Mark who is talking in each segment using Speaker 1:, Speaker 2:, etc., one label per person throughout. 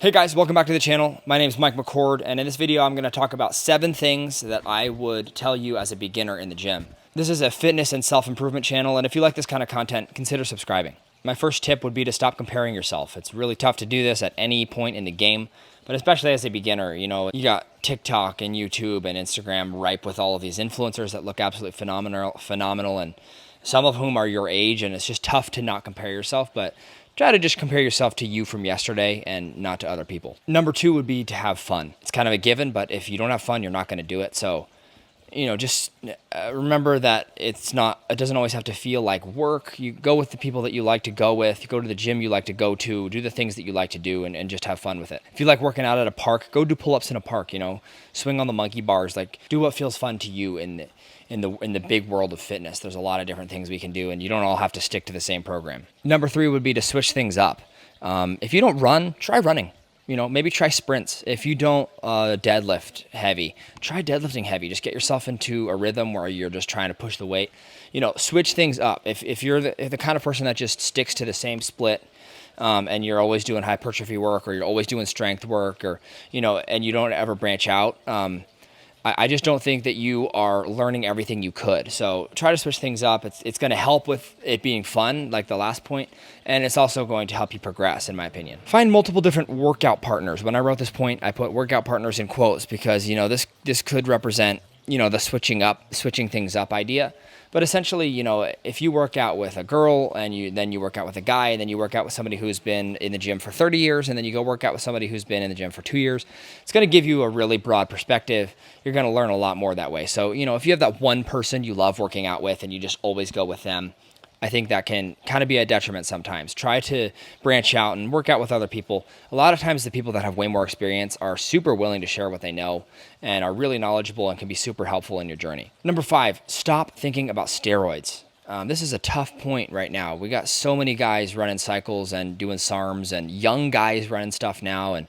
Speaker 1: Hey guys, welcome back to the channel. My name is Mike McCord, and in this video I'm going to talk about 7 things that I would tell you as a beginner in the gym. This is a fitness and self-improvement channel, and if you like this kind of content, consider subscribing. My first tip would be to stop comparing yourself. It's really tough to do this at any point in the game, but especially as a beginner. You know, you got TikTok and YouTube and Instagram ripe with all of these influencers that look absolutely phenomenal, and some of whom are your age, and it's just tough to not compare yourself, but try to just compare yourself to you from yesterday and not to other people. Number 2 would be to have fun. It's kind of a given, but if you don't have fun, you're not going to do it. So, you know, just remember that it doesn't always have to feel like work. You go with the people that you like to go with. You go to the gym you like to go to. Do the things that you like to do and just have fun with it. If you like working out at a park, go do pull-ups in a park, you know, swing on the monkey bars. Like, do what feels fun to you in the big world of fitness. There's a lot of different things we can do, and you don't all have to stick to the same program. Number 3 would be to switch things up. If you don't run, try running. You know, maybe try sprints. If you don't deadlift heavy, try deadlifting heavy. Just get yourself into a rhythm where you're just trying to push the weight. You know, switch things up. If you're the kind of person that just sticks to the same split, and you're always doing hypertrophy work, or you're always doing strength work, or, you know, and you don't ever branch out, I just don't think that you are learning everything you could. So try to switch things up. It's going to help with it being fun, like the last point, and it's also going to help you progress, in my opinion. Find multiple different workout partners. When I wrote this point, I put workout partners in quotes because, you know, this could represent, you know, the switching things up idea. But essentially, you know, if you work out with a girl and then you work out with a guy, and then you work out with somebody who's been in the gym for 30 years, and then you go work out with somebody who's been in the gym for 2 years, it's going to give you a really broad perspective. You're going to learn a lot more that way. So, you know, if you have that one person you love working out with and you just always go with them, I think that can kind of be a detriment sometimes. Try to branch out and work out with other people. A lot of times the people that have way more experience are super willing to share what they know and are really knowledgeable and can be super helpful in your journey. Number 5, stop thinking about steroids. This is a tough point right now. We got so many guys running cycles and doing SARMs, and young guys running stuff now. And,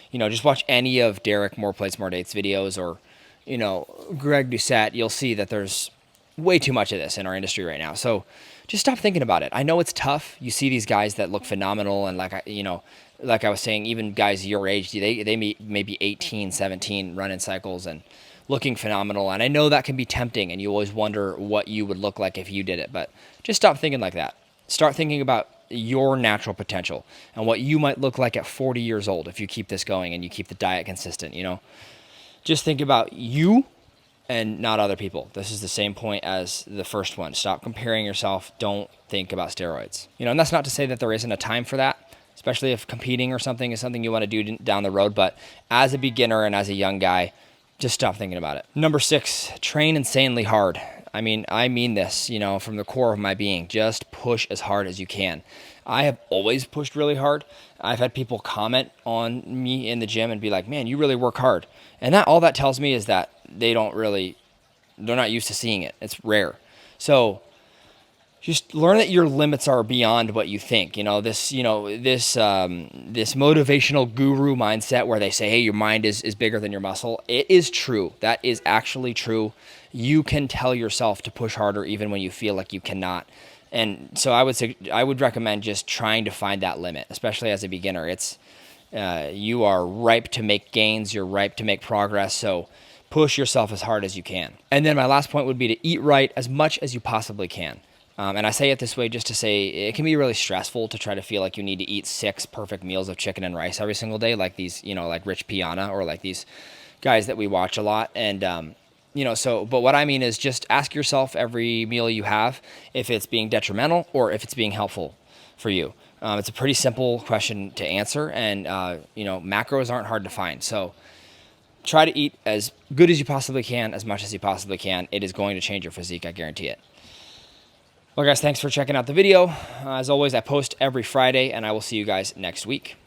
Speaker 1: you know, just watch any of Derek More Plates, More Dates videos, or, you know, Greg Doucette. You'll see that there's way too much of this in our industry right now. So just stop thinking about it. I know it's tough. You see these guys that look phenomenal, and like I was saying, even guys your age, they maybe 18, 17 running cycles and looking phenomenal. And I know that can be tempting, and you always wonder what you would look like if you did it. But just stop thinking like that. Start thinking about your natural potential and what you might look like at 40 years old if you keep this going and you keep the diet consistent. You know, just think about you and not other people. This is the same point as the first one. Stop comparing yourself. Don't think about steroids. You know, and that's not to say that there isn't a time for that, especially if competing or something is something you want to do down the road. But as a beginner and as a young guy, just stop thinking about it. Number 6, train insanely hard. I mean this, you know, from the core of my being. Just push as hard as you can. I have always pushed really hard. I've had people comment on me in the gym and be like, man, you really work hard. And all that tells me is that they're not used to seeing it. It's rare. So just learn that your limits are beyond what you think. You know, this motivational guru mindset where they say, hey, your mind is bigger than your muscle. It is true. That is actually true. You can tell yourself to push harder even when you feel like you cannot. And so I would recommend just trying to find that limit, especially as a beginner. You are ripe to make gains. You're ripe to make progress. So push yourself as hard as you can. And then my last point would be to eat right as much as you possibly can. And I say it this way just to say it can be really stressful to try to feel like you need to eat 6 perfect meals of chicken and rice every single day, like these, you know, like Rich Piana or like these guys that we watch a lot. And, you know, but what I mean is just ask yourself every meal you have if it's being detrimental or if it's being helpful for you. It's a pretty simple question to answer, and, you know, macros aren't hard to find. So try to eat as good as you possibly can, as much as you possibly can. It is going to change your physique, I guarantee it. Well, guys, thanks for checking out the video. As always, I post every Friday, and I will see you guys next week.